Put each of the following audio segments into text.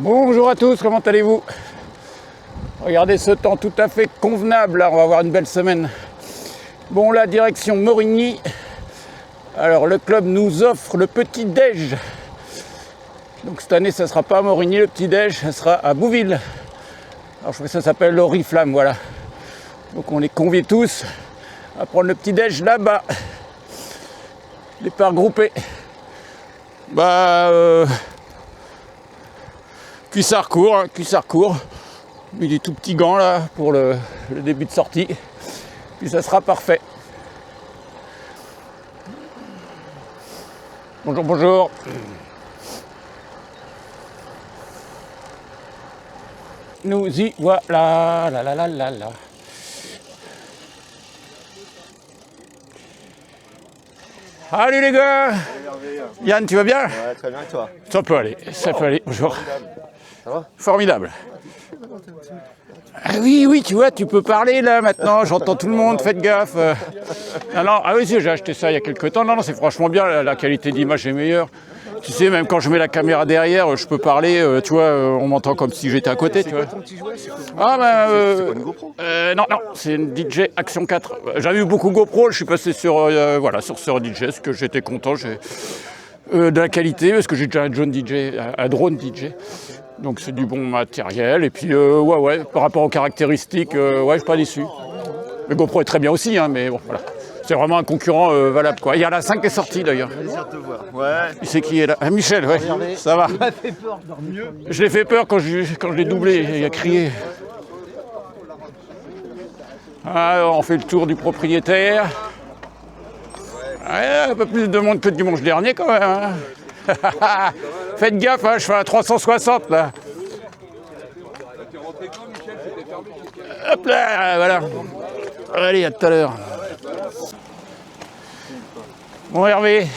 Bonjour à tous, comment allez-vous? Regardez ce temps tout à fait convenable, là, on va avoir une belle semaine. Bon, la direction Morigny. Alors, le club nous offre le petit-déj. Donc, cette année, ça ne sera pas à Morigny, le petit-déj, ça sera à Bouville. Alors, je crois que ça s'appelle l'Oriflamme, voilà. Donc, on les convie tous à prendre le petit-déj là-bas. Départ groupé. Cuissard court. Mis des tout petits gants là pour le début de sortie. Puis ça sera parfait. Bonjour, bonjour. Nous y voilà. La. Salut les gars. Yann, tu vas bien? Ouais, très bien, et toi? Ça peut aller, bonjour. Ça va? Formidable. Ah oui, tu vois, tu peux parler là maintenant, j'entends tout le monde, faites gaffe. Ah oui, si, j'ai acheté ça il y a quelques temps. Non, c'est franchement bien, la qualité d'image est meilleure. Tu sais, même quand je mets la caméra derrière, je peux parler, tu vois, on m'entend comme si j'étais à côté, tu vois. Ton petit jouet, c'est quoi? C'est quoi, une GoPro? Non, c'est une DJ Action 4. J'avais eu beaucoup GoPro, je suis passé sur DJ, ce que j'étais content. De la qualité, parce que j'ai déjà un drone DJ. Donc c'est du bon matériel. Et puis, par rapport aux caractéristiques, je suis pas déçu. Le GoPro est très bien aussi, hein, mais bon, voilà. C'est vraiment un concurrent valable, quoi. Il y a la 5 qui est sortie, d'ailleurs. Plaisir de te voir. Ouais. Tu sais qui est là? Ah, Michel, ouais, ça va. Ça m'a fait peur, mieux. Je l'ai fait peur quand je l'ai doublé, il a crié. Alors, on fait le tour du propriétaire. Ouais, un peu plus de monde que dimanche dernier, quand même. Hein. Faites gaffe, hein, je fais un 360 là. Hop là, voilà. Allez, à tout à l'heure. Bon, Hervé.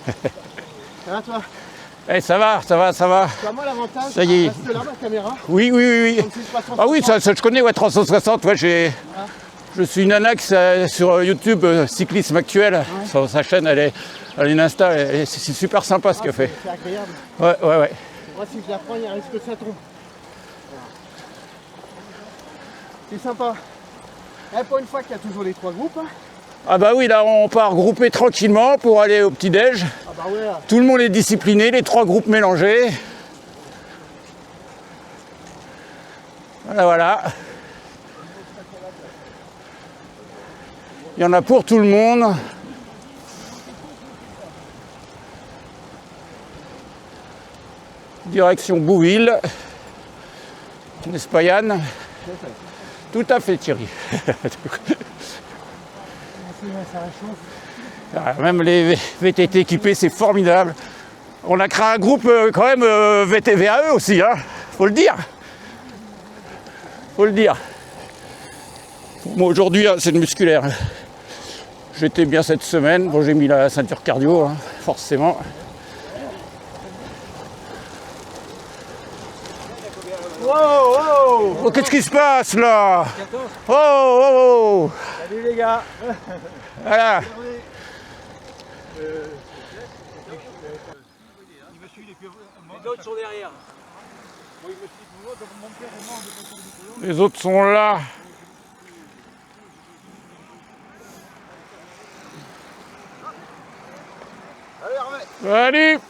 Ça va, toi? Eh, ça va. Tu as moi l'avantage? Ça y est. Reste là, ma caméra. Oui. Ah oui, ça je connais, ouais, 360. Ouais, je suis une nana sur YouTube, Cyclisme Actuel. Ouais. Sur sa chaîne, elle a une Insta, c'est super sympa ce qu'elle fait. C'est agréable. Ouais. Moi, si je la prends, il risque que ça tombe. C'est sympa. Pour une fois qu'il y a toujours les 3 groupes. Hein. Ah bah oui, là on part grouper tranquillement pour aller au petit-déj. Ah bah ouais. Tout le monde est discipliné, les 3 groupes mélangés. Voilà. Il y en a pour tout le monde. Direction Bouville. N'est-ce pas, Yann? Tout à fait, Thierry. Même les VTT équipés, c'est formidable. On a créé un groupe quand même VAE aussi, hein. Faut le dire. Moi aujourd'hui, c'est le musculaire. J'étais bien cette semaine. Bon, j'ai mis la ceinture cardio, hein, forcément. Wow. Oh, qu'est-ce qui se passe là? Oh. Salut les gars. Voilà. Les autres sont derrière. Les autres sont là. Salut.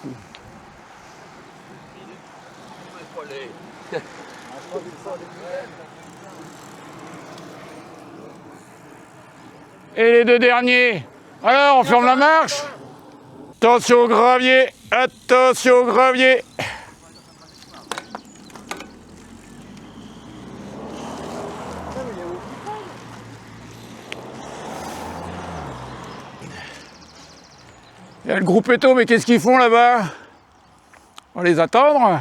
Et les 2 derniers. Alors, on ferme la marche. Attention au gravier. Il y a le groupe Eto, mais qu'est-ce qu'ils font là-bas? On va les attendre.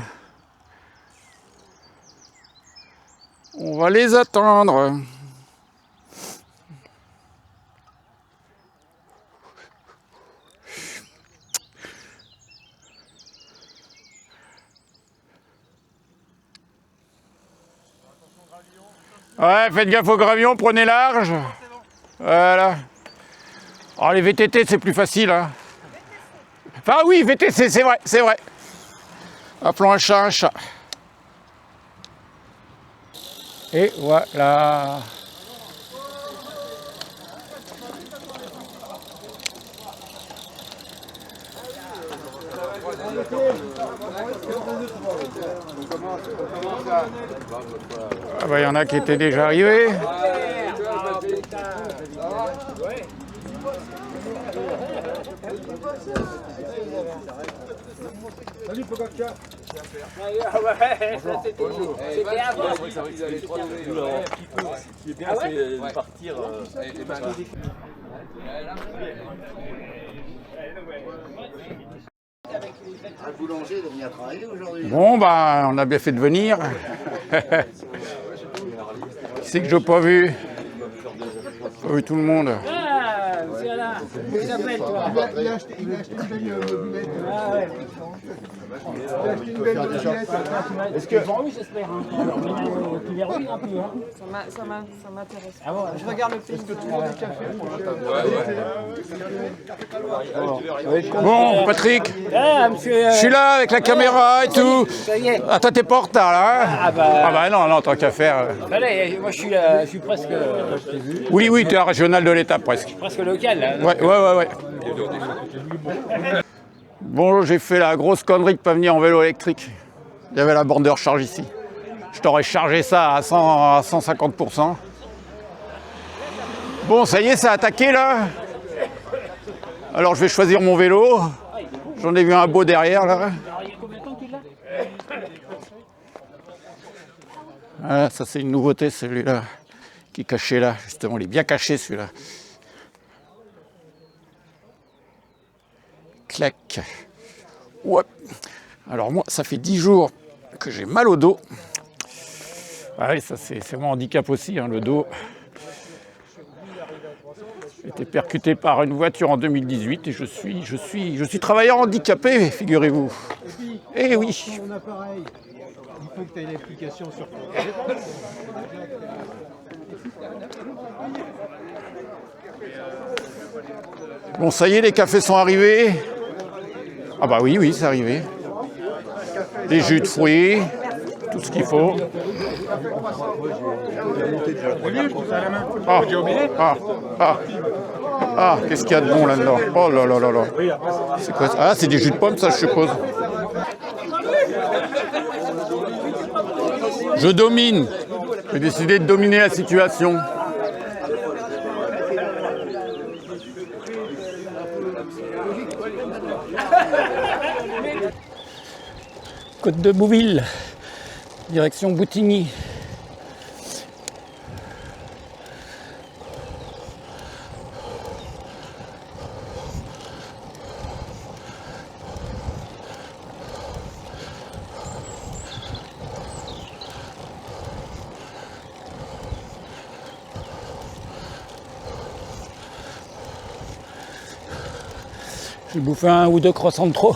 Ouais, faites gaffe au gravion, prenez large. Voilà. Alors les VTT, c'est plus facile. Hein. Enfin oui, VTC, c'est vrai. Appelons un chat un chat. Et voilà. Ah bah il y en a qui étaient déjà arrivés. Salut Pogacar. Ce qui est bien, c'est de partir. Un boulanger de venir travailler aujourd'hui. Bon bah on a bien fait de venir. Qui c'est que j'ai pas vu? Pas vu tout le monde. Ah, c'est là. Il s'appelle toi. Il a acheté une belle mobilette. Ah ouais. Il a acheté une belle mobilette. Est-ce que verrouille, j'espère. Tu verrouilles un peu. Hein. Ça m'intéresse. Ah bon, Je regarde le pays. Est-ce que tout le monde est café? Bon Patrick, Ah, monsieur. je suis là avec la caméra et tout. Ça y est. Ah toi t'es pas en retard là hein? Ah bah. Ah bah non, tant qu'à faire. Allez, moi je suis presque. Oui, tu es un régional de l'État presque. Presque local là. Ouais. Bon, j'ai fait la grosse connerie de pas venir en vélo électrique. Il y avait la borne de recharge ici. Je t'aurais chargé ça à 150%. Bon, ça y est, ça a attaqué là. Alors je vais choisir mon vélo. J'en ai vu un beau derrière là. Alors il y a combien de temps que tu l'as? Ah, ça c'est une nouveauté celui-là. Qui est caché là, justement. Il est bien caché celui-là. Clac. Ouais. Alors moi, ça fait 10 jours que j'ai mal au dos. Ah oui, ça c'est mon handicap aussi, hein, le dos. J'ai été percuté par une voiture en 2018 et je suis travailleur handicapé, figurez-vous. Eh oui. Mon appareil. Il faut que tu aies l'application sur ton téléphone. Bon, ça y est, les cafés sont arrivés. Ah bah oui, c'est arrivé. Des jus de fruits, tout ce qu'il faut. Qu'est-ce qu'il y a de bon là-dedans? Oh là là là là. C'est quoi ça? Ah, c'est des jus de pomme, ça, je suppose. Je domine. J'ai décidé de dominer la situation. Côte de Bouville, direction Boutigny. J'ai bouffé un ou deux croissants de trop.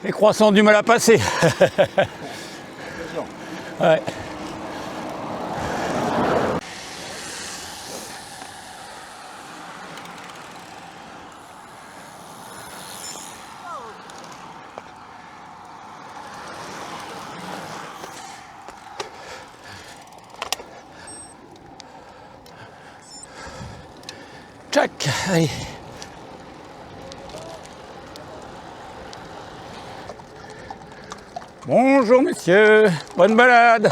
Les croissants ont du mal à passer. Ouais. Tchac, allez. Bonjour messieurs, bonne balade.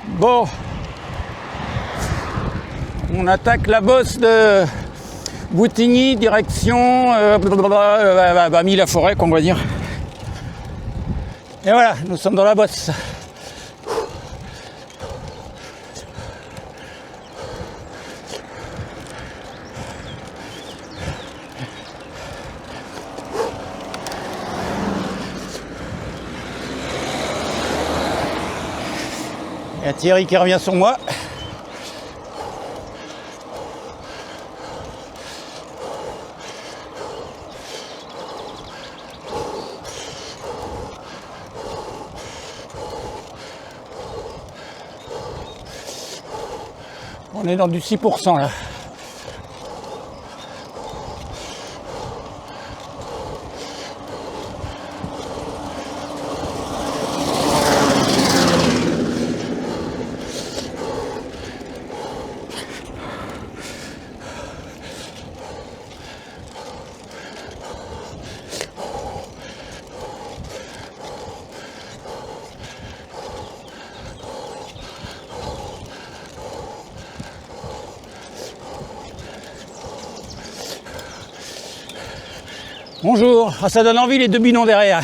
Bon, on attaque la bosse de Boutigny, direction Bamy-la-Forêt, qu'on va dire. Et voilà, nous sommes dans la bosse. Il y a Thierry qui revient sur moi. On est dans du 6% là. Bonjour, ah, ça donne envie les deux bidons derrière.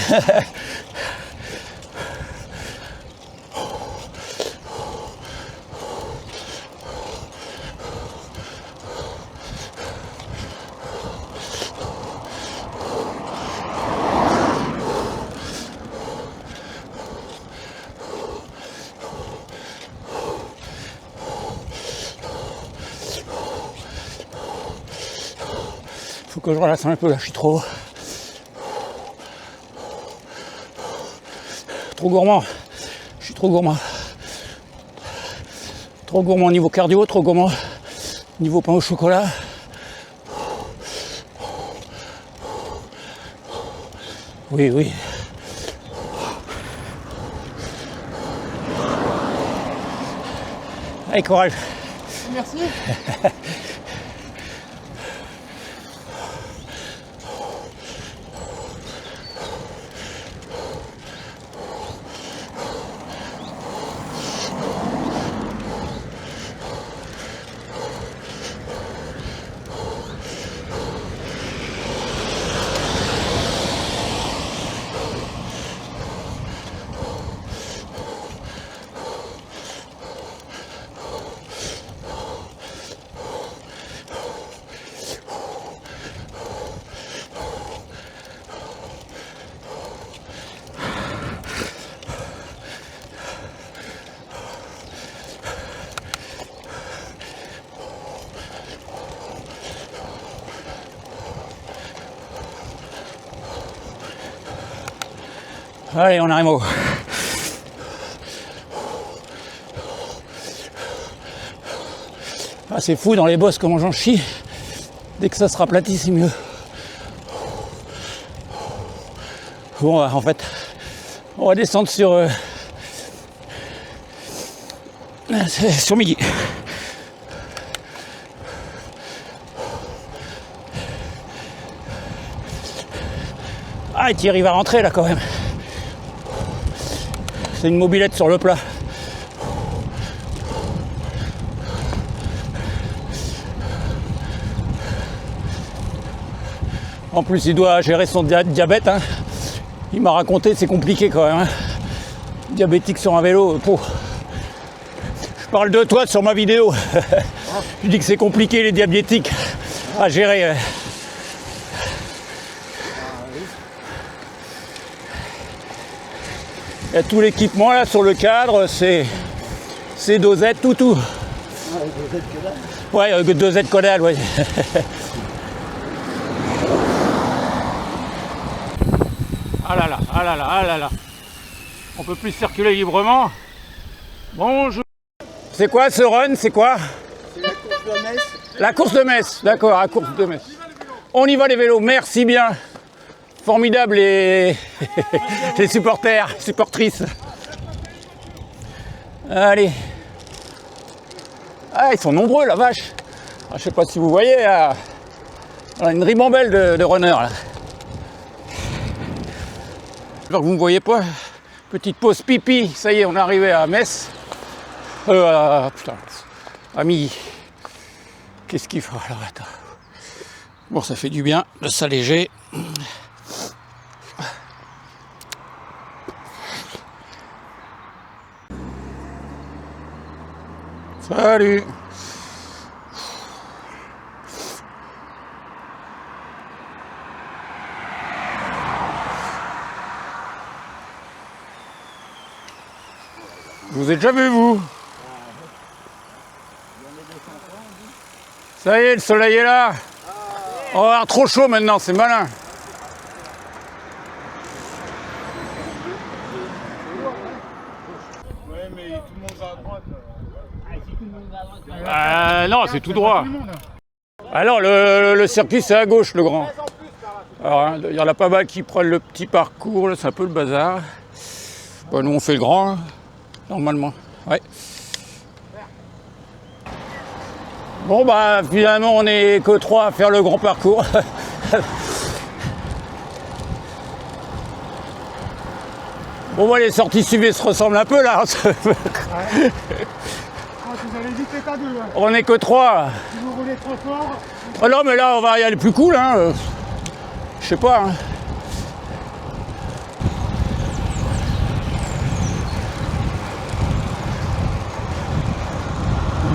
Faut que je relâche un peu là, je suis trop gourmand. Je suis trop gourmand. Trop gourmand au niveau cardio, trop gourmand niveau pain au chocolat. Oui, oui. Allez, courage. Merci. Allez, on arrive au... Ah, c'est fou dans les bosses comment j'en chie. Dès que ça se raplatit, c'est mieux. Bon, en fait, on va descendre sur midi. Ah, Thierry va rentrer là quand même. C'est une mobilette sur le plat. En plus, il doit gérer son diabète. Hein. Il m'a raconté, c'est compliqué quand même. Hein. Diabétique sur un vélo. Je parle de toi sur ma vidéo. Je dis que c'est compliqué les diabétiques à gérer. Il y a tout l'équipement là sur le cadre, c'est dosettes, tout. Ouais, dosettes caudales, ouais. Ah là là, ah là là, ah là là. On peut plus circuler librement. Bonjour. C'est quoi ce run, c'est quoi? C'est la course de Metz. La course de Metz, d'accord, la course de Metz. On y va les vélos, merci bien. Formidable les supporters, supportrices. Allez. Ah, ils sont nombreux, la vache. Ah, je sais pas si vous voyez, là. On a une ribambelle de runners, là. Alors que vous ne me voyez pas. Petite pause pipi. Ça y est, on est arrivé à Metz. Putain. Ami. Qu'est-ce qu'il faut? Alors, attends. Bon, ça fait du bien de s'alléger. Salut. Je vous ai déjà vu, vous. Ça y est, le soleil est là. On va avoir trop chaud maintenant, c'est malin. Ouais, mais tout le monde va à droite. Non, c'est tout droit. Alors, le circuit, c'est à gauche, le grand. Alors, hein, il y en a pas mal qui prennent le petit parcours, là, c'est un peu le bazar. Bon, nous, on fait le grand, hein, normalement. Ouais. Bon, bah, finalement, on est que 3 à faire le grand parcours. Bon, moi, les sorties suivies se ressemblent un peu, là. Ah, vous allez vite être à deux. Hein. On est que 3. Si vous roulez trop fort, Oh non, mais là, on va y aller plus cool, hein. Je sais pas, hein.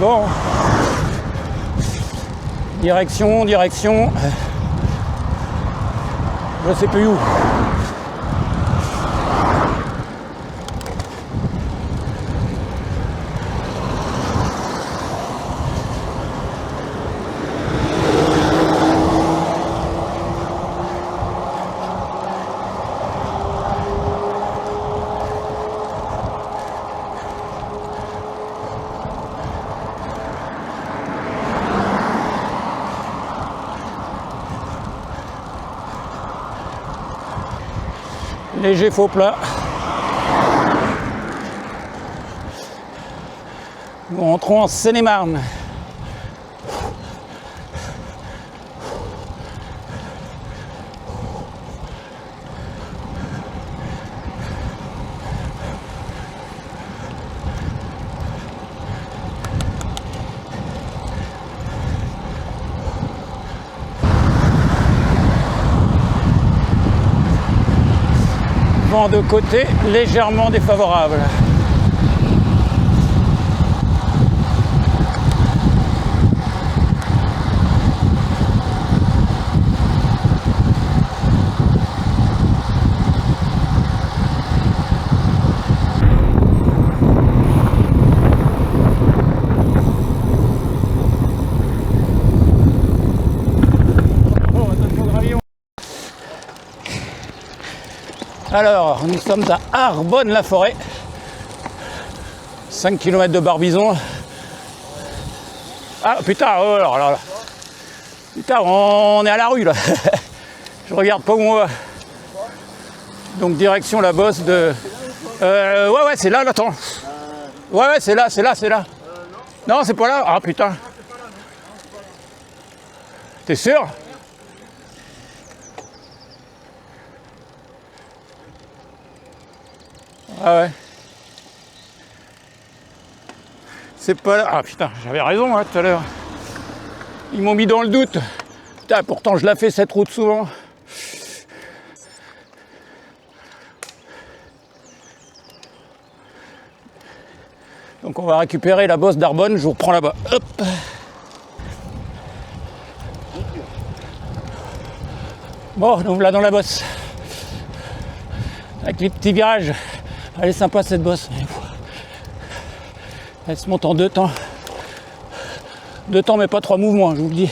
Bon. Direction. Je sais plus où. Léger faux plat. Nous rentrons en Seine-et-Marne. Vent de côté légèrement défavorable. Alors, nous sommes à Arbonne-la-Forêt, 5 km de Barbizon. Ah putain, oh là. Putain, on est à la rue là. Je regarde pas où on va. Donc direction la bosse de... ouais, c'est là, attends. Ouais, c'est là. Non, c'est pas là. Ah putain. T'es sûr ? Ah ouais. C'est pas là. Ah putain, j'avais raison hein, tout à l'heure. Ils m'ont mis dans le doute. Putain, pourtant je la fais cette route souvent. Donc on va récupérer la bosse d'Arbonne, je vous reprends là-bas. Hop. Bon, nous voilà dans la bosse. Avec les petits virages. Elle est sympa cette bosse. Elle se monte en 2 temps. 2 temps mais pas 3 mouvements, je vous le dis.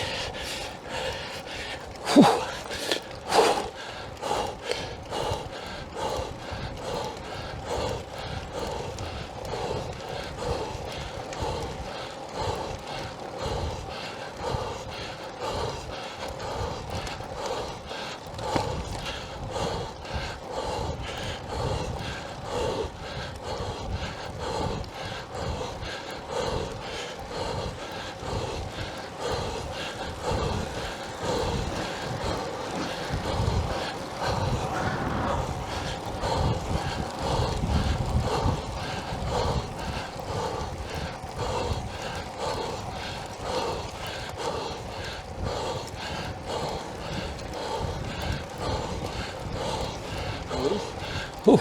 Ouh.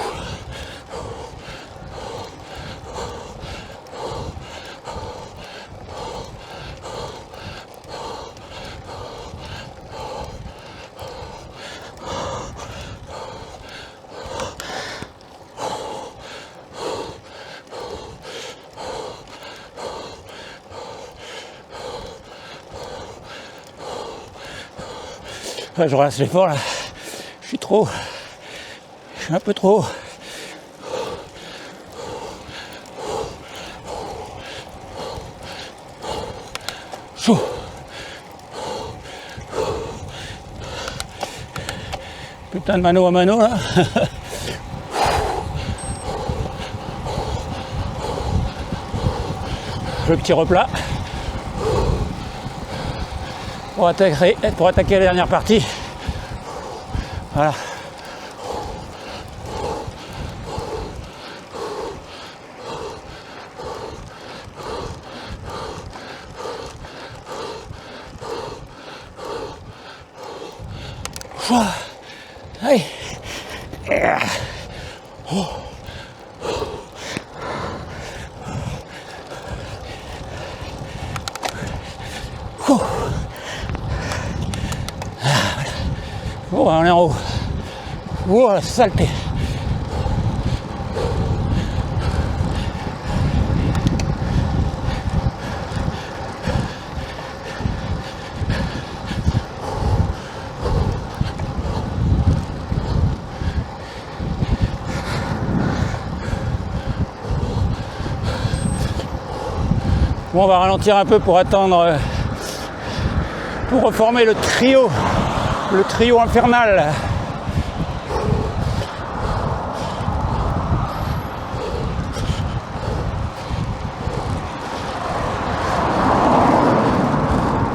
Ouais, je relâche l'effort là. Je suis un peu trop. Chaud. Putain de mano à mano là. Le petit replat. Pour attaquer la dernière partie. Voilà. Allez. Oh. Oh. Bon, on est en haut. Oh, la saleté. Bon, on va ralentir un peu pour attendre, pour reformer le trio infernal.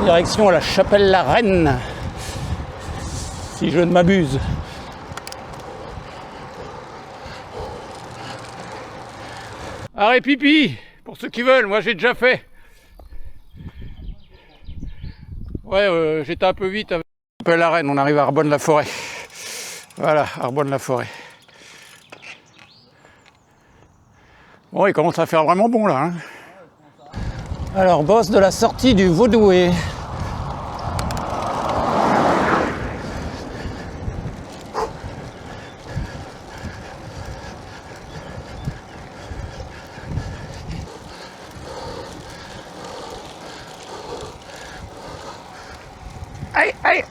Direction la Chapelle-la-Reine, si je ne m'abuse. Arrêt pipi, pour ceux qui veulent, moi j'ai déjà fait. Ouais, j'étais un peu vite avec la Reine, on arrive à Arbonne-la-Forêt. Voilà, Arbonne-la-Forêt. Bon, il commence à faire vraiment bon là. Hein. Alors, boss de la sortie du Vaudoué. Aïe, aïe.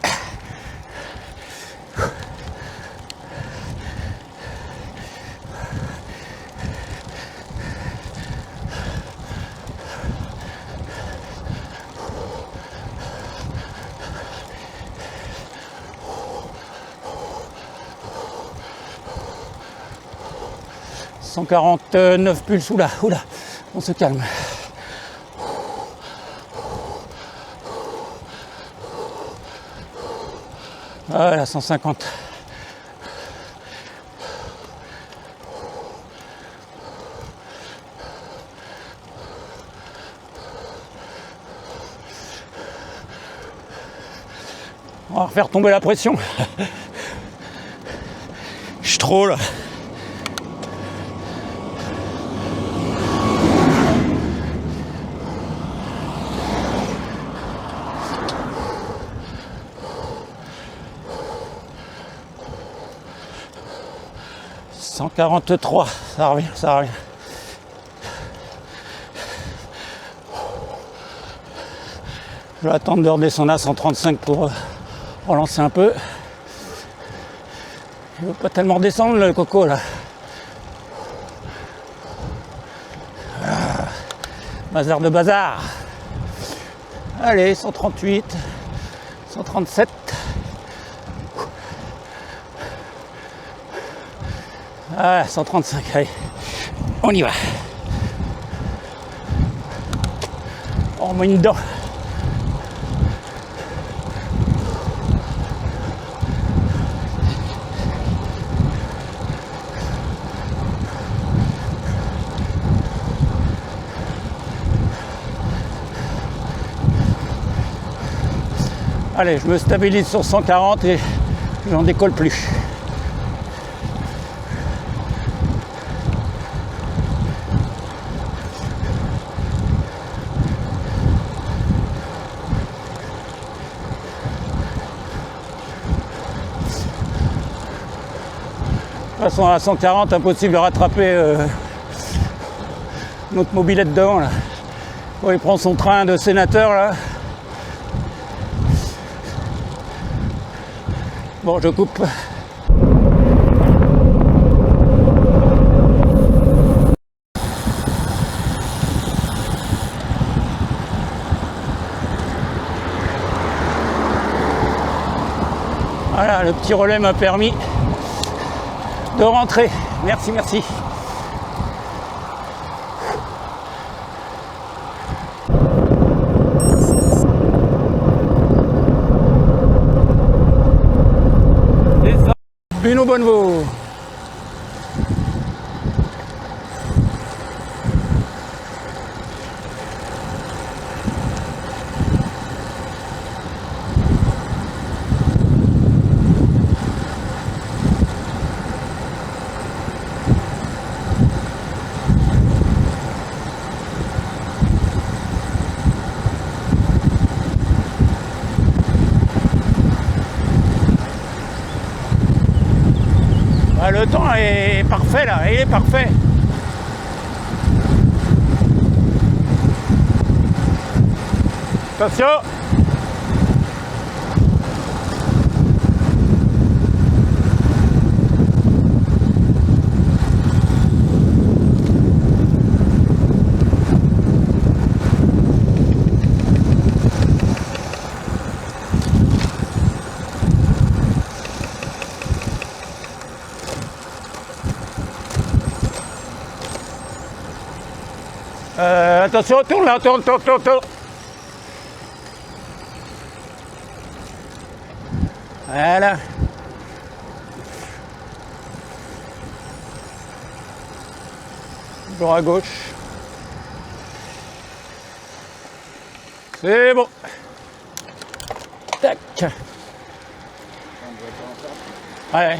« 149 pulses, oula, on se calme. Voilà, 150. On va refaire tomber la pression. Je suis trop là. « 143, ça revient. Je vais attendre de redescendre à 135 pour relancer un peu. Il ne veut pas tellement redescendre le coco là. Bazar de bazar. Allez, 138, 137. Ah, 135, allez, on y va. On met une dent. Allez, je me stabilise sur 140 et je n'en décolle plus. De toute façon, à 140, impossible de rattraper notre mobilette devant là. Quand il prend son train de sénateur là. Bon, je coupe. Voilà, le petit relais m'a permis de rentrer. Merci, merci. C'est ça. Beno Bonneveau. Le temps est parfait là, il est parfait. Attention. Attention, tourne là, tourne. Voilà. Toujours à gauche. C'est bon. Tac. Ouais.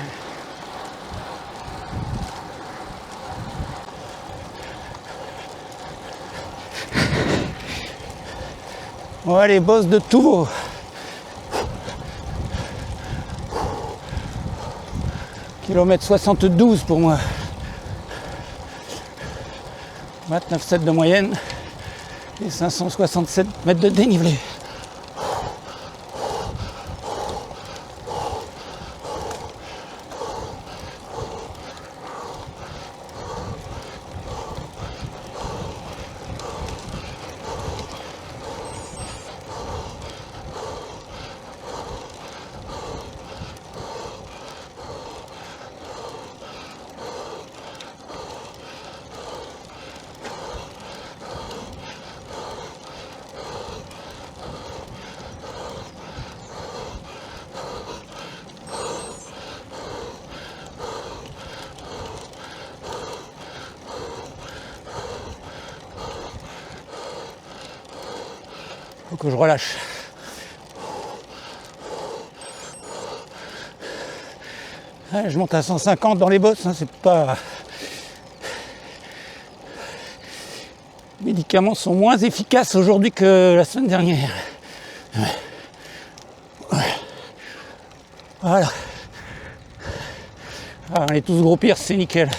Ouais, les bosses de Touveau. Kilomètre 72 pour moi. 29,7 de moyenne et 567 mètres de dénivelé. Faut que je relâche. Ouais, je monte à 150 dans les bosses, hein, c'est pas... Les médicaments sont moins efficaces aujourd'hui que la semaine dernière. Ouais. Voilà. Ah, on est tous groupir, c'est nickel.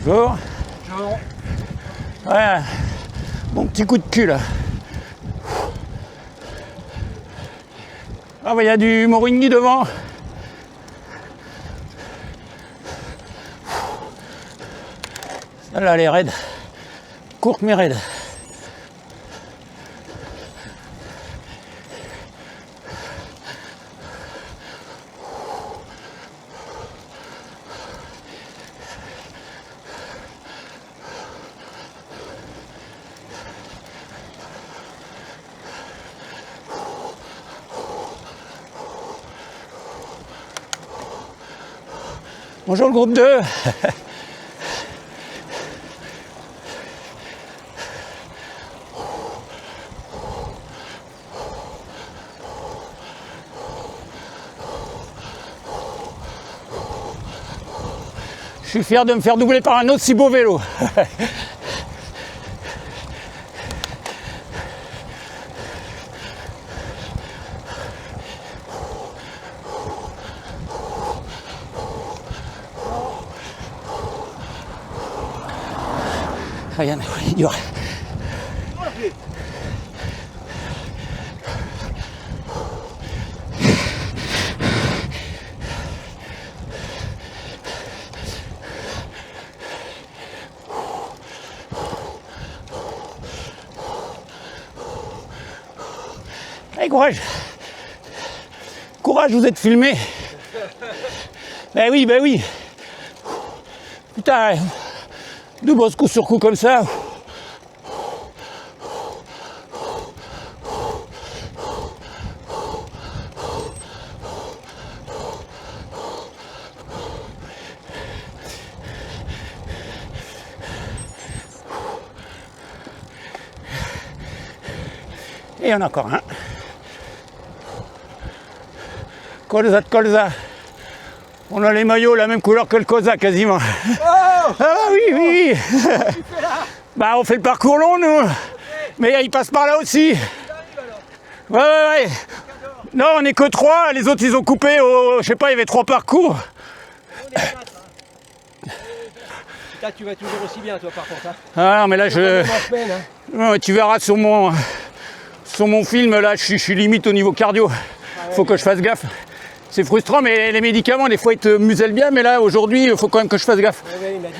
Bonjour. Bonjour. Ouais, mon petit coup de cul là. Ah bah il y a du Morigny devant. Celle-là elle est raide. Courte mais raide. Bonjour le groupe 2. Je suis fier de me faire doubler par un aussi beau vélo. Regarde, il dure. Allez, courage. Courage, vous êtes filmé. Ben oui, ben oui. Putain, deux bosses coup sur coup comme ça. Et il y en a encore un. Colza de colza. On a les maillots la même couleur que le colza quasiment. Oh Ah oui, oui, oui. Bah on fait le parcours long nous. Mais il passe par là aussi. Ouais, ouais, ouais. Non, on est que 3, les autres ils ont coupé au. Je sais pas, il y avait 3 parcours. Là, tu vas toujours aussi bien, toi, par contre. Hein. Ah non, mais là je. Semaine, hein. Ouais, tu verras sur mon film, là je suis limite au niveau cardio. Faut que je fasse gaffe. C'est frustrant, mais les médicaments, des fois, ils te musellent bien, mais là, aujourd'hui, il faut quand même que je fasse gaffe. Ouais, il m'a dit.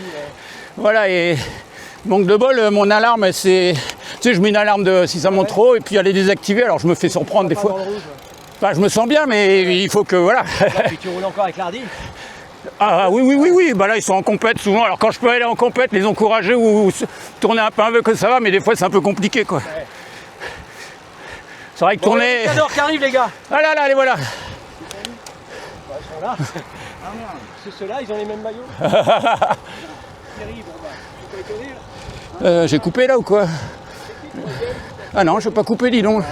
Voilà, et manque de bol, mon alarme, c'est... Tu sais, je mets une alarme de si ça monte trop, et puis elle est désactivée, alors je me fais surprendre des fois. Enfin, je me sens bien, mais il faut que... Voilà. Et puis tu roules encore avec l'Hardy. Ah oui, oui, oui, oui, bah là, ils sont en compète souvent. Alors quand je peux aller en compète, les encourager ou tourner un peu avec que ça va, mais des fois, c'est un peu compliqué, quoi. Ouais. C'est vrai que Bon, tourner... les cadors qui arrivent, les gars. Ah là là, allez, voilà. Ils sont là. C'est ceux-là, ils ont les mêmes maillots. Thierry, bon bah, tu peux étonner. J'ai coupé là ou quoi? Ah non, je n'ai pas coupé, dis donc.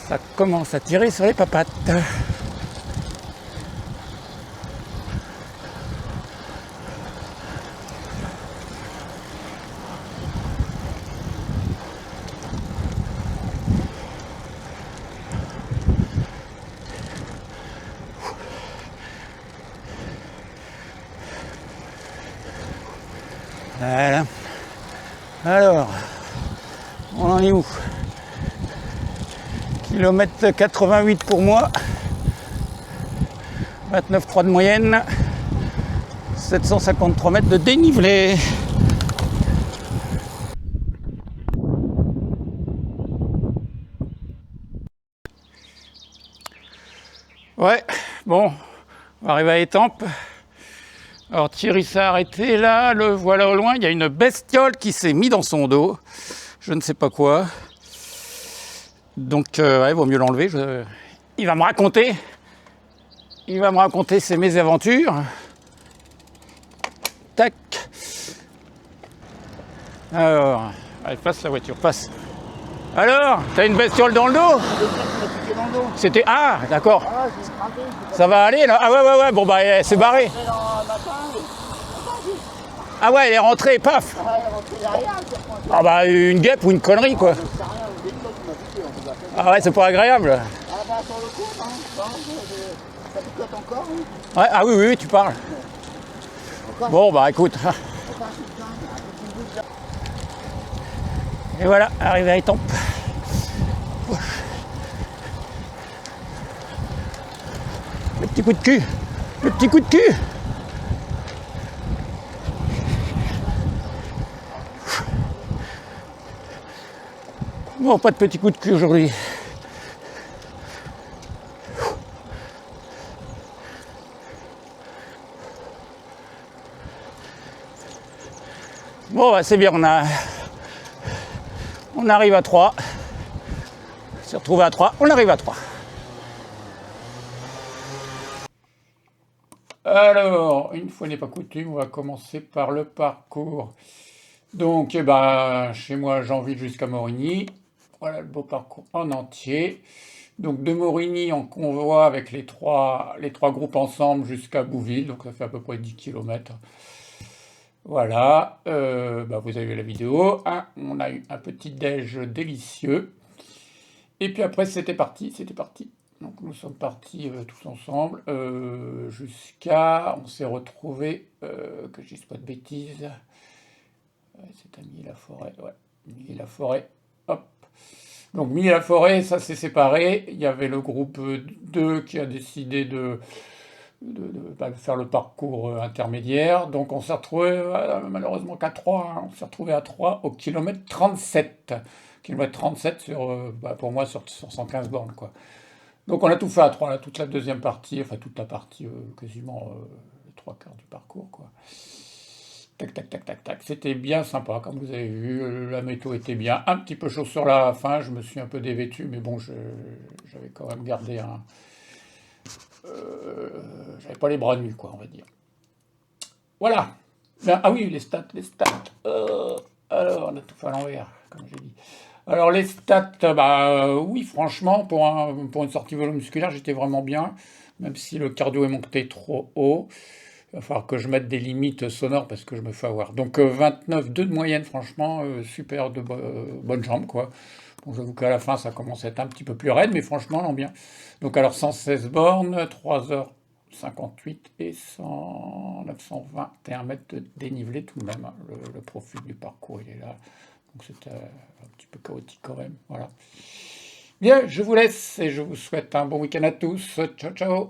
Ça commence à tirer sur les papates. Voilà. Alors, on en est où? Kilomètre 88 pour moi. 29,3 de moyenne. 753 mètres de dénivelé. Ouais, bon, on va arriver à Étampes. Alors Thierry s'est arrêté là, le voilà au loin, il y a une bestiole qui s'est mise dans son dos, je ne sais pas quoi. Donc ouais, vaut mieux l'enlever, il va me raconter ses mésaventures. Tac. Alors, allez, passe la voiture, passe. Alors, t'as une bestiole dans le dos? C'était... Ah, d'accord. Ça va aller là? Ah ouais, ouais, ouais, bon bah elle s'est barrée. Ah ouais, elle est rentrée, paf. Ah bah une guêpe ou une connerie quoi. Ah ouais, c'est pas agréable. Ouais, ah oui, oui, oui, tu parles. Bon bah écoute. Et voilà, arrivé à Étampes. Le petit coup de cul. Le petit coup de cul. Bon, pas de petit coup de cul aujourd'hui. Bon, bah, c'est bien, on arrive à 3. On s'est retrouvé à 3, on arrive à 3. Alors, une fois n'est pas coutume, on va commencer par le parcours. Donc, eh ben, chez moi, j'envie jusqu'à Morigny. Voilà le beau parcours en entier. Donc, de Morigny en convoi avec les trois groupes ensemble jusqu'à Bouville. Donc, ça fait à peu près 10 km. Voilà, bah, vous avez vu la vidéo. Hein, on a eu un petit déj délicieux. Et puis après, c'était parti. Donc nous sommes partis tous ensemble jusqu'à... On s'est retrouvés, que je dise pas de bêtises. C'est à Milly-la-Forêt, ouais. Milly-la-Forêt, hop. Donc Milly-la-Forêt, ça s'est séparé. Il y avait le groupe 2 qui a décidé de faire le parcours intermédiaire. Donc on s'est retrouvé malheureusement qu'à 3. Hein. On s'est retrouvé à 3 au kilomètre 37. Kilomètre 37 pour moi sur 115 bornes, quoi. Donc on a tout fait à 3, là, toute la deuxième partie, enfin toute la partie, quasiment les 3/4 du parcours, quoi. Tac, tac, tac, tac, tac. C'était bien sympa, comme vous avez vu. La météo était bien. Un petit peu chaud sur la fin. Je me suis un peu dévêtu, mais bon, j'avais quand même gardé un... j'avais pas les bras nus, quoi, on va dire. Voilà. Ah oui, les stats. Alors, on a tout fait à l'envers, comme j'ai dit. Alors, les stats, oui, franchement, pour une sortie vélo musculaire, j'étais vraiment bien, même si le cardio est monté trop haut. Il va falloir que je mette des limites sonores parce que je me fais avoir. Donc 29,2 de moyenne, franchement, super de bonnes jambes, quoi. Bon, j'avoue qu'à la fin, ça commence à être un petit peu plus raide, mais franchement, non, bien. Donc alors 116 bornes, 3h58 et 921 mètres de dénivelé tout de même. Hein. Le profil du parcours, il est là. Donc c'était un petit peu chaotique quand même. Voilà. Bien, je vous laisse et je vous souhaite un bon week-end à tous. Ciao, ciao.